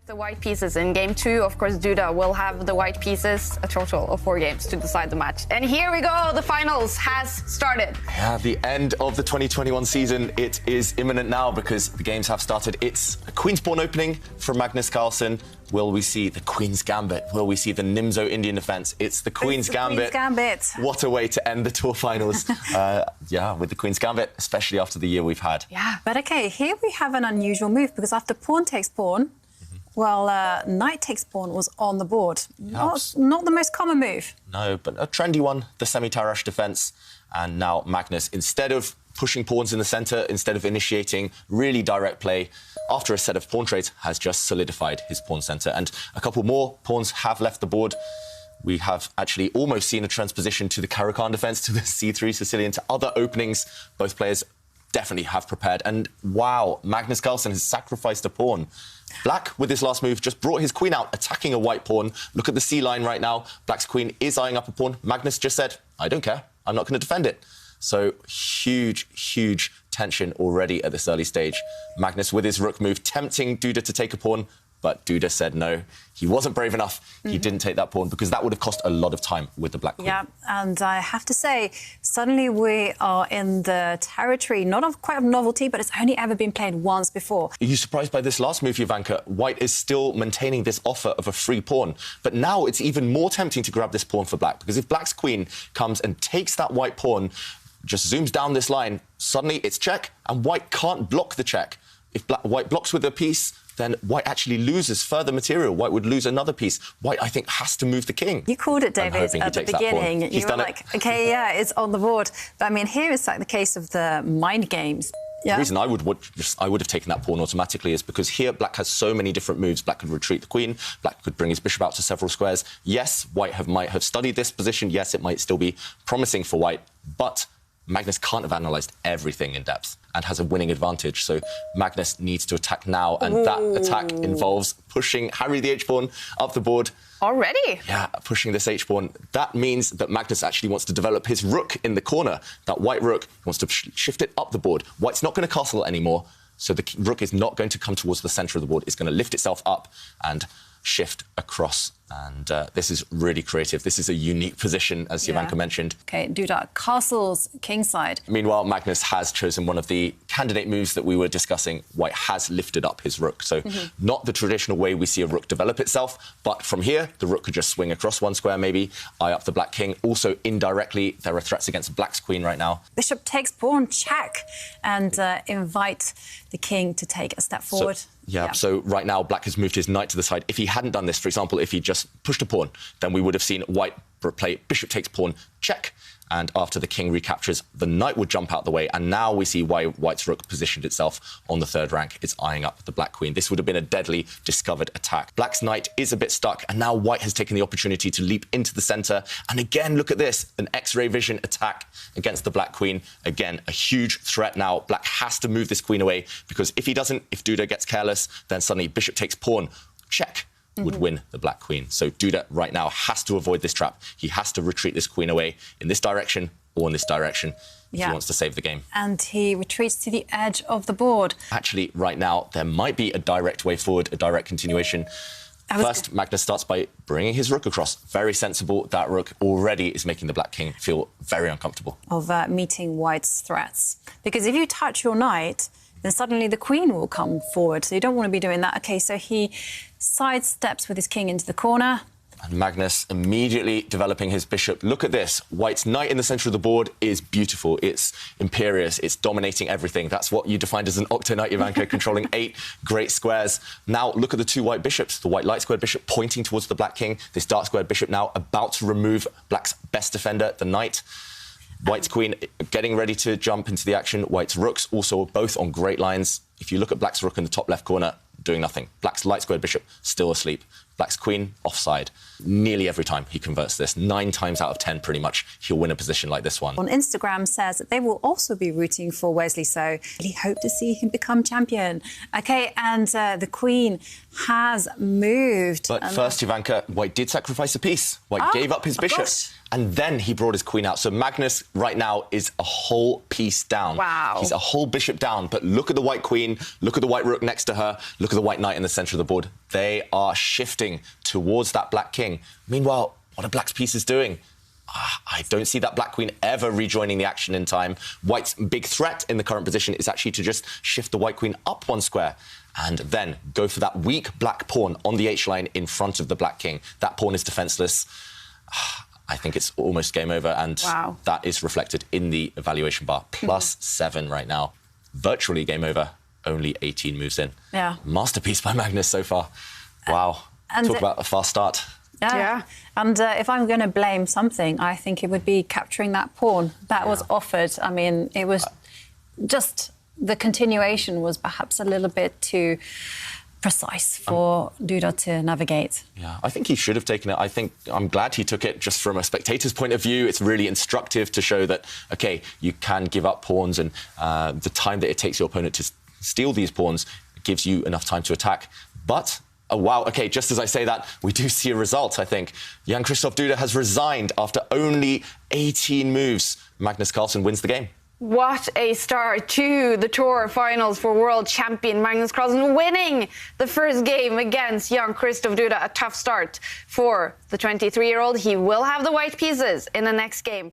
The white pieces in game 2, of course, Duda will have the white pieces, a total of 4 games to decide the match. And here we go, the finals has started. Yeah, the end of the 2021 season, it is imminent now because the games have started. It's a Queen's Pawn opening from Magnus Carlsen. Will we see the Queen's Gambit? Will we see the Nimzo Indian defence? It's the Queen's Gambit. What a way to end the tour finals. Yeah, with the Queen's Gambit, especially after the year we've had. Yeah, but OK, here we have an unusual move because after pawn takes pawn, well, knight takes pawn was on the board. Not the most common move. No, but a trendy one, the semi-Tarash defence. And now Magnus, instead of pushing pawns in the centre, instead of initiating really direct play, after a set of pawn trades, has just solidified his pawn centre. And a couple more pawns have left the board. We have actually almost seen a transposition to the Caro-Kann defence, to the C3 Sicilian, to other openings. Both players definitely have prepared. And wow, Magnus Carlsen has sacrificed a pawn. Black, with his last move, just brought his queen out, attacking a white pawn. Look at the C-line right now. Black's queen is eyeing up a pawn. Magnus just said, I don't care. I'm not going to defend it. So huge, huge tension already at this early stage. Magnus, with his rook move, tempting Duda to take a pawn. But Duda said no. He wasn't brave enough. He didn't take that pawn because that would have cost a lot of time with the black queen. Yeah, and I have to say, suddenly we are in the territory, not of quite a novelty, but it's only ever been played once before. Are you surprised by this last move, Jovanka? White is still maintaining this offer of a free pawn. But now it's even more tempting to grab this pawn for black, because if black's queen comes and takes that white pawn, just zooms down this line, suddenly it's check, and white can't block the check. If white blocks with a piece, then white actually loses further material. White would lose another piece. White, I think, has to move the king. You called it, David, at the beginning. You were like, OK, yeah, it's on the board. But, I mean, here it's like the case of the mind games. Yeah. The reason I would have taken that pawn automatically is because here black has so many different moves. Black could retreat the queen. Black could bring his bishop out to several squares. Yes, white might have studied this position. Yes, it might still be promising for white. But Magnus can't have analysed everything in depth and has a winning advantage. So Magnus needs to attack now, and that attack involves pushing Harry the h-pawn up the board. Already? Yeah, pushing this h-pawn. That means that Magnus actually wants to develop his rook in the corner. That white rook wants to shift it up the board. White's not going to castle anymore, so the rook is not going to come towards the centre of the board. It's going to lift itself up and shift across. And this is really creative. This is a unique position, as Jovanka mentioned. OK, Duda, castles kingside. Meanwhile, Magnus has chosen one of the candidate moves that we were discussing. White has lifted up his rook. So not the traditional way we see a rook develop itself, but from here, the rook could just swing across one square, maybe, eye up the black king. Also, indirectly, there are threats against black's queen right now. Bishop takes pawn, check, and invite the king to take a step forward. So right now, black has moved his knight to the side. If he hadn't done this, for example, if he just pushed a pawn, then we would have seen white play bishop takes pawn, check. And after the king recaptures, the knight would jump out the way. And now we see why white's rook positioned itself on the third rank. It's eyeing up the black queen. This would have been a deadly discovered attack. Black's knight is a bit stuck, and now white has taken the opportunity to leap into the centre. And again, look at this, an X-ray vision attack against the black queen. Again, a huge threat now. Black has to move this queen away, because if he doesn't, if Duda gets careless, then suddenly bishop takes pawn, check, would win the black queen. So Duda right now has to avoid this trap. He has to retreat this queen away in this direction or in this direction if he wants to save the game. And he retreats to the edge of the board. Actually, right now, there might be a direct way forward, a direct continuation. First, Magnus starts by bringing his rook across. Very sensible. That rook already is making the black king feel very uncomfortable. Of meeting white's threats. Because if you touch your knight, then suddenly the queen will come forward. So you don't want to be doing that. OK, so he sidesteps with his king into the corner. And Magnus immediately developing his bishop. Look at this. White's knight in the centre of the board is beautiful. It's imperious. It's dominating everything. That's what you defined as an octo-knight, Jovanka, controlling 8 great squares. Now, look at the 2 white bishops. The white light-squared bishop pointing towards the black king. This dark-squared bishop now about to remove black's best defender, the knight. White's queen getting ready to jump into the action. White's rooks also both on great lines. If you look at black's rook in the top left corner, doing nothing. Black's light-squared bishop still asleep. Black's queen offside. Nearly every time he converts this, 9 times out of 10 pretty much, he'll win a position like this one. On Instagram says that they will also be rooting for Wesley, so really hope to see him become champion. OK, and the queen has moved. But first, Jovanka, White did sacrifice a piece. White gave up his bishop. and then he brought his queen out. So Magnus right now is a whole piece down. Wow. He's a whole bishop down, but look at the white queen, look at the white rook next to her, look at the white knight in the centre of the board. They are shifting towards that black king. Meanwhile, what are black's pieces doing? I don't see that black queen ever rejoining the action in time. White's big threat in the current position is actually to just shift the white queen up one square and then go for that weak black pawn on the H-line in front of the black king. That pawn is defenseless. I think it's almost game over, and that is reflected in the evaluation bar. +7 right now. Virtually game over, only 18 moves in. Yeah. Masterpiece by Magnus so far. Wow. Talk about a fast start. Yeah. And if I'm going to blame something, I think it would be capturing that pawn that was offered. I mean, it was just the continuation was perhaps a little bit too precise for Duda to navigate. Yeah, I think he should have taken it. I'm glad he took it just from a spectator's point of view. It's really instructive to show that, OK, you can give up pawns, and the time that it takes your opponent to steal these pawns gives you enough time to attack. But oh, wow, OK, just as I say that, we do see a result, I think. Jan-Christoph Duda has resigned after only 18 moves. Magnus Carlsen wins the game. What a start to the Tour finals for world champion Magnus Carlsen, winning the first game against Jan-Christoph Duda. A tough start for the 23-year-old. He will have the white pieces in the next game.